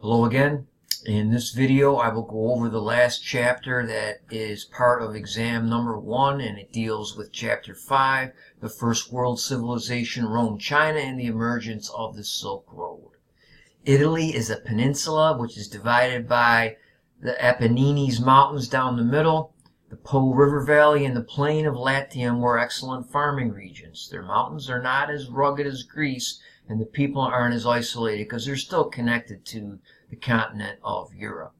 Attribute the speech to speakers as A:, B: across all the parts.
A: Hello again. In this video I will go over the last chapter that is part of exam number 1, and it deals with chapter 5, the First World Civilization, Rome, China, and the emergence of the Silk Road. Italy is a peninsula which is divided by the Apennines Mountains down the middle. The Po River Valley and the plain of Latium were excellent farming regions. Their mountains are not as rugged as Greece, and the people aren't as isolated because they're still connected to the continent of Europe.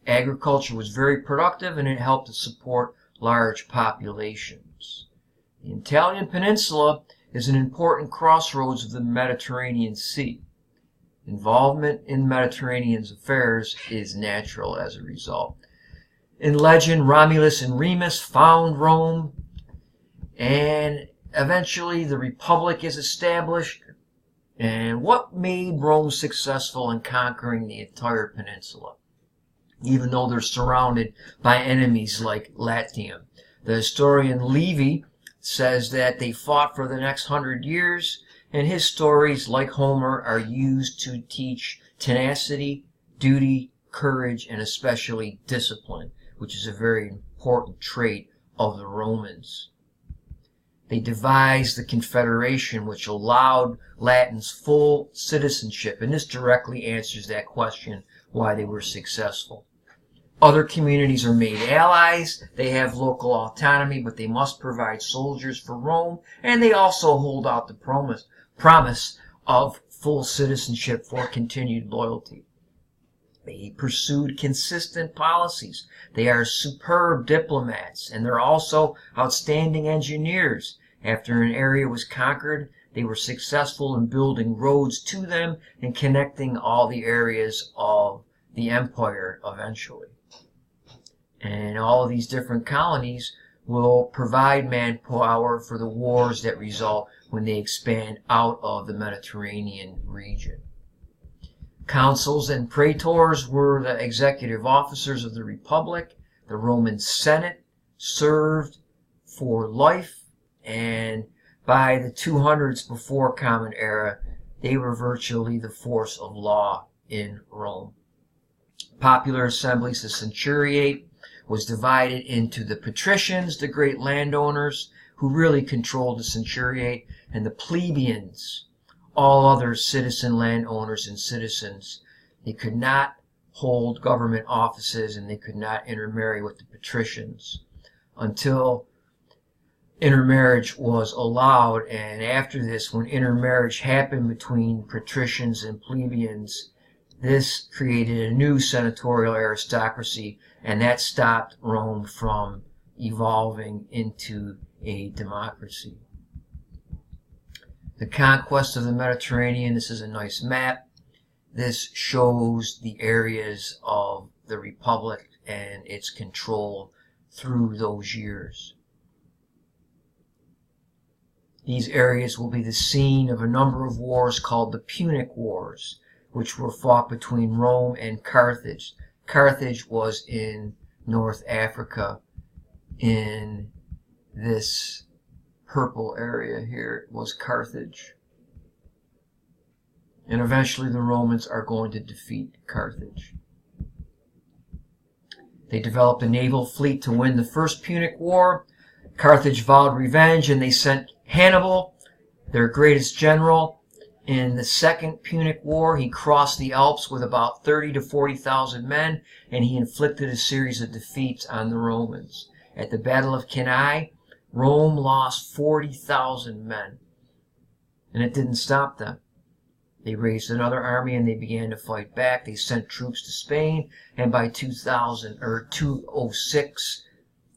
A: Agriculture was very productive, and it helped to support large populations. The Italian peninsula is an important crossroads of the Mediterranean Sea. Involvement in Mediterranean affairs is natural as a result. In legend, Romulus and Remus found Rome, and eventually the Republic is established. And what made Rome successful in conquering the entire peninsula, even though they're surrounded by enemies like Latium? The historian Livy says that they fought for the next 100 years, and his stories, like Homer, are used to teach tenacity, duty, courage, and especially discipline, which is a very important trait of the Romans. They devised the Confederation, which allowed Latins full citizenship, and this directly answers that question, why they were successful. Other communities are made allies. They have local autonomy, but they must provide soldiers for Rome, and they also hold out the promise of full citizenship for continued loyalty. They pursued consistent policies. They are superb diplomats, and they're also outstanding engineers. After an area was conquered, they were successful in building roads to them and connecting all the areas of the empire eventually. And all of these different colonies will provide manpower for the wars that result when they expand out of the Mediterranean region. Consuls and praetors were the executive officers of the Republic. The Roman Senate served for life, and by the 200s before Common Era, they were virtually the force of law in Rome. Popular assemblies, the centuriate, was divided into the patricians, the great landowners, who really controlled the centuriate, and the plebeians, all other citizen landowners and citizens. They could not hold government offices, and they could not intermarry with the patricians until intermarriage was allowed. And after this, when intermarriage happened between patricians and plebeians, this created a new senatorial aristocracy, and that stopped Rome from evolving into a democracy. The conquest of the Mediterranean. This is a nice map. This shows the areas of the Republic and its control through those years. These areas will be the scene of a number of wars called the Punic Wars, which were fought between Rome and Carthage. Carthage was in North Africa, in this purple area here was Carthage. And eventually the Romans are going to defeat Carthage. They developed a naval fleet to win the First Punic War. Carthage vowed revenge, and they sent Hannibal, their greatest general, in the Second Punic War. He crossed the Alps with about 30 to 40,000 men, and he inflicted a series of defeats on the Romans. At the Battle of Cannae, Rome lost 40,000 men, and it didn't stop them. They raised another army, and they began to fight back. They sent troops to Spain, and by 206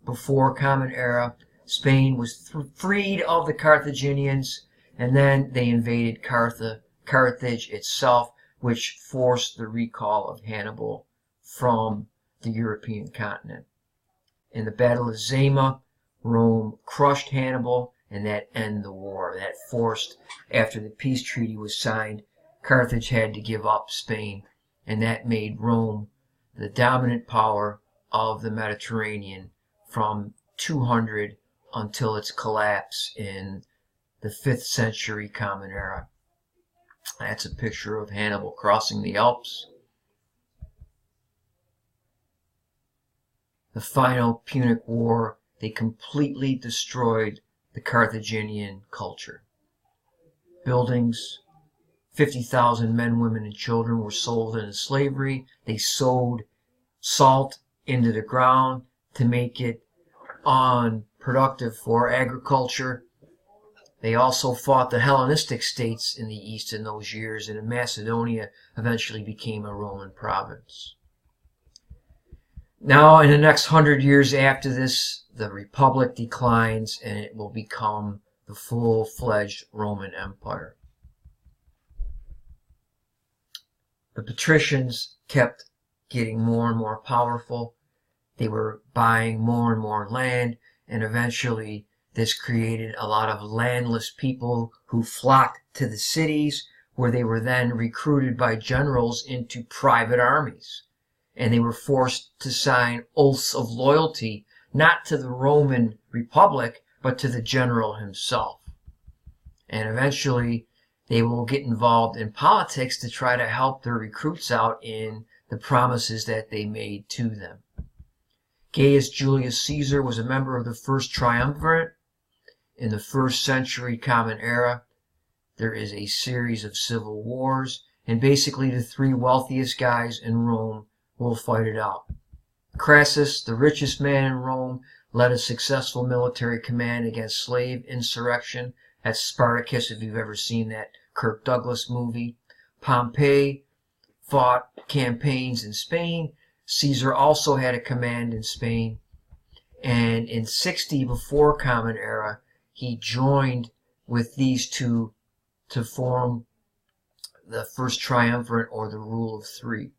A: before Common Era, Spain was freed of the Carthaginians, and then they invaded Carthage itself, which forced the recall of Hannibal from the European continent. In the Battle of Zama, Rome crushed Hannibal, and that ended the war. That forced, after the peace treaty was signed, Carthage had to give up Spain, and that made Rome the dominant power of the Mediterranean from 200 until its collapse in the 5th century Common Era. That's a picture of Hannibal crossing the Alps. the final Punic War, they completely destroyed the Carthaginian culture. Buildings, 50,000 men, women, and children were sold into slavery. They sowed salt into the ground to make it unproductive for agriculture. They also fought the Hellenistic states in the east in those years, and Macedonia eventually became a Roman province. Now, in the next 100 years after this, the Republic declines and it will become the full-fledged Roman Empire. The patricians kept getting more and more powerful. They were buying more and more land, and eventually this created a lot of landless people who flocked to the cities, where they were then recruited by generals into private armies. And they were forced to sign oaths of loyalty, not to the Roman Republic, but to the general himself. And eventually they will get involved in politics to try to help their recruits out in the promises that they made to them. Gaius Julius Caesar was a member of the first triumvirate. In the first century Common Era, there is a series of civil wars, and basically the three wealthiest guys in Rome will fight it out. Crassus, the richest man in Rome, led a successful military command against slave insurrection. That's Spartacus, if you've ever seen that Kirk Douglas movie. Pompey fought campaigns in Spain. Caesar also had a command in Spain. And in 60 before Common Era, he joined with these two to form the first triumvirate, or the rule of three.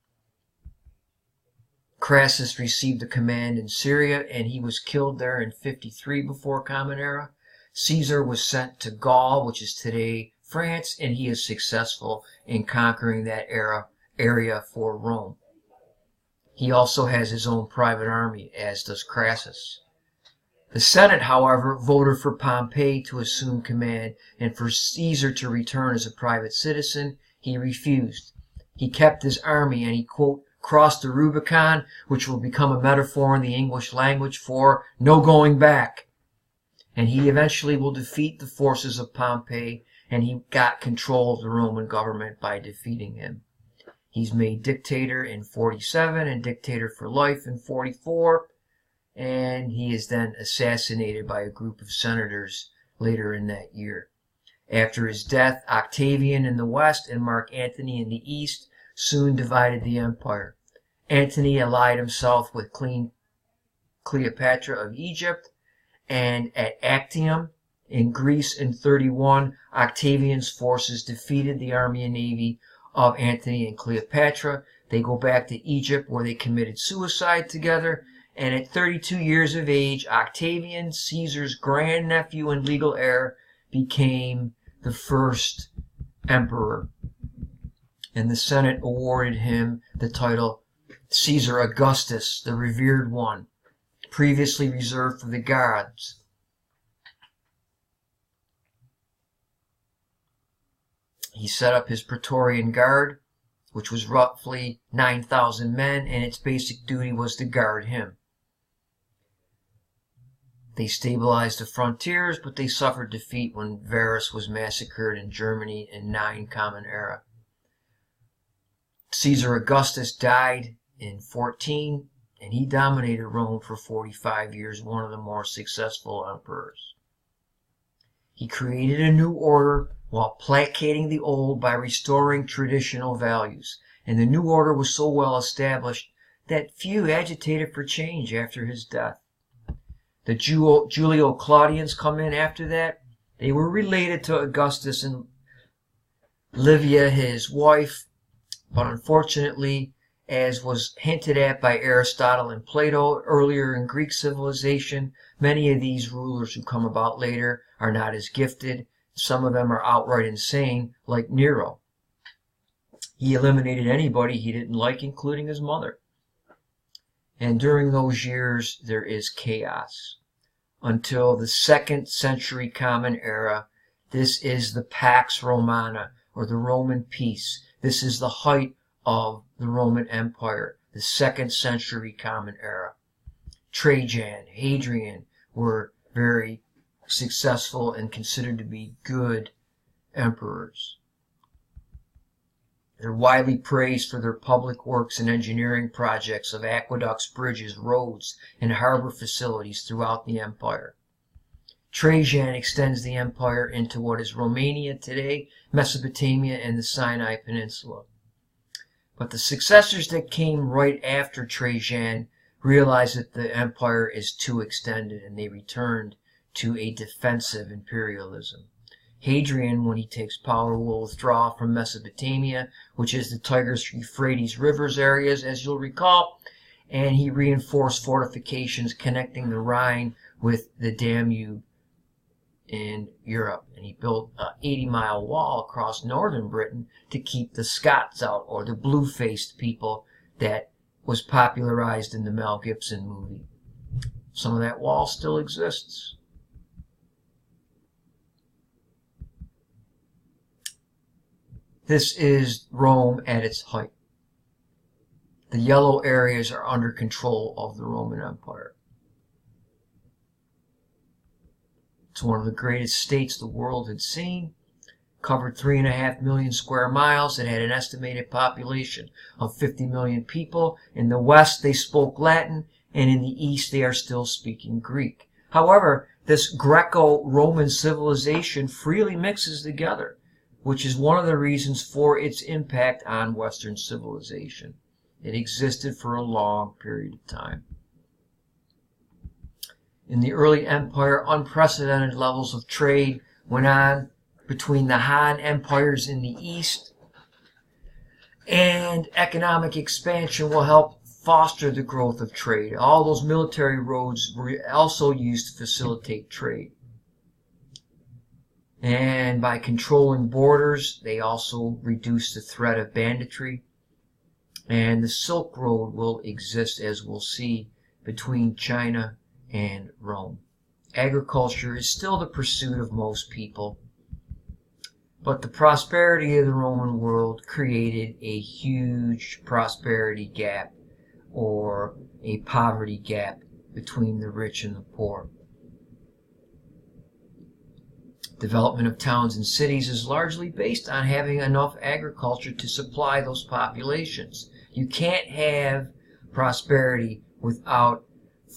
A: Crassus received a command in Syria, and he was killed there in 53 before Common Era. Caesar was sent to Gaul, which is today France, and he is successful in conquering that area for Rome. He also has his own private army, as does Crassus. The Senate, however, voted for Pompey to assume command, and for Caesar to return as a private citizen. He refused. He kept his army, and he, quote, crossed the Rubicon, which will become a metaphor in the English language for no going back. And he eventually will defeat the forces of Pompey, and he got control of the Roman government by defeating him. He's made dictator in 47 and dictator for life in 44, and he is then assassinated by a group of senators later in that year. After his death, Octavian in the west and Mark Antony in the east soon divided the empire. Antony allied himself with Queen Cleopatra of Egypt, and at Actium in Greece in 31, Octavian's forces defeated the army and navy of Antony and Cleopatra. They go back to Egypt, where they committed suicide together, and at 32 years of age, Octavian, Caesar's grandnephew and legal heir, became the first emperor. And the Senate awarded him the title Caesar Augustus, the revered one, previously reserved for the gods. He set up his Praetorian Guard, which was roughly 9,000 men, and its basic duty was to guard him. They stabilized the frontiers, but they suffered defeat when Varus was massacred in Germany in 9 Common Era. Caesar Augustus died in 14, and he dominated Rome for 45 years, one of the more successful emperors. He created a new order while placating the old by restoring traditional values, and the new order was so well established that few agitated for change after his death. The Julio-Claudians come in after that. They were related to Augustus and Livia, his wife, but unfortunately, as was hinted at by Aristotle and Plato earlier in Greek civilization, many of these rulers who come about later are not as gifted. Some of them are outright insane, like Nero. He eliminated anybody he didn't like, including his mother. And during those years, there is chaos. Until the 2nd century Common Era, this is the Pax Romana, or the Roman peace. This is the height of the Roman Empire, the 2nd century Common Era. Trajan, Hadrian were very successful and considered to be good emperors. They're widely praised for their public works and engineering projects of aqueducts, bridges, roads, and harbor facilities throughout the empire. Trajan extends the empire into what is Romania today, Mesopotamia, and the Sinai Peninsula. But the successors that came right after Trajan realized that the empire is too extended, and they returned to a defensive imperialism. Hadrian, when he takes power, will withdraw from Mesopotamia, which is the Tigris-Euphrates rivers areas, as you'll recall, and he reinforced fortifications connecting the Rhine with the Danube in Europe. And he built an 80-mile wall across northern Britain to keep the Scots out, or the blue-faced people that was popularized in the Mel Gibson movie. Some of that wall still exists. This is Rome at its height. The yellow areas are under control of the Roman Empire. It's one of the greatest states the world had seen. Covered 3.5 million square miles. It had an estimated population of 50 million people. In the west, they spoke Latin, and in the east, they are still speaking Greek. However, this Greco-Roman civilization freely mixes together, which is one of the reasons for its impact on Western civilization. It existed for a long period of time. In the early empire, unprecedented levels of trade went on between the Han empires in the east, and economic expansion will help foster the growth of trade. All those military roads were also used to facilitate trade. And by controlling borders, they also reduced the threat of banditry. And the Silk Road will exist, as we'll see, between China and Rome. Agriculture is still the pursuit of most people, but the prosperity of the Roman world created a huge prosperity gap, or a poverty gap, between the rich and the poor. Development of towns and cities is largely based on having enough agriculture to supply those populations. You can't have prosperity without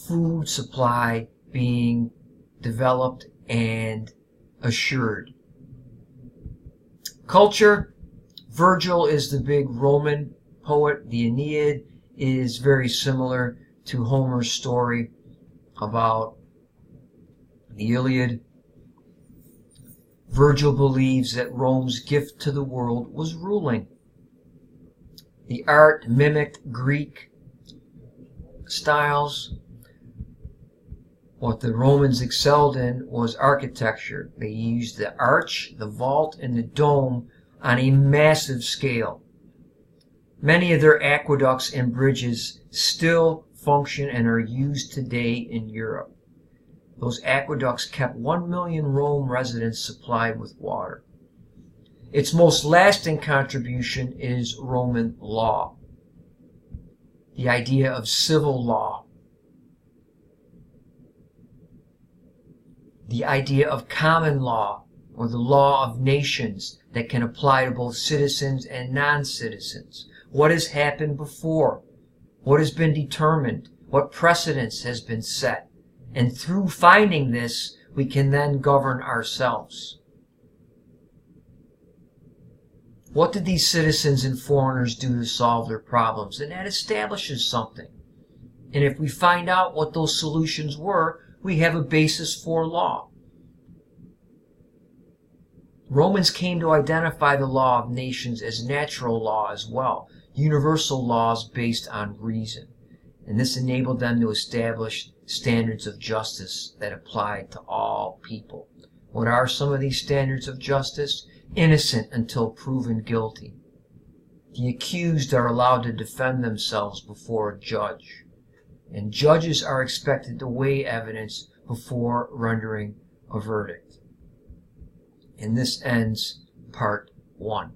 A: food supply being developed and assured. Culture. Virgil is the big Roman poet. The Aeneid is very similar to Homer's story about the Iliad. Virgil believes that Rome's gift to the world was ruling. The art mimicked Greek styles. What the Romans excelled in was architecture. They used the arch, the vault, and the dome on a massive scale. Many of their aqueducts and bridges still function and are used today in Europe. Those aqueducts kept 1 million Rome residents supplied with water. Its most lasting contribution is Roman law. The idea of civil law. The idea of common law, or the law of nations that can apply to both citizens and non-citizens. What has happened before? What has been determined? What precedence has been set? And through finding this, we can then govern ourselves. What did these citizens and foreigners do to solve their problems? And that establishes something. And if we find out what those solutions were, we have a basis for law. Romans came to identify the law of nations as natural law as well, universal laws based on reason. And this enabled them to establish standards of justice that applied to all people. What are some of these standards of justice? Innocent until proven guilty. The accused are allowed to defend themselves before a judge. And judges are expected to weigh evidence before rendering a verdict. And this ends part 1.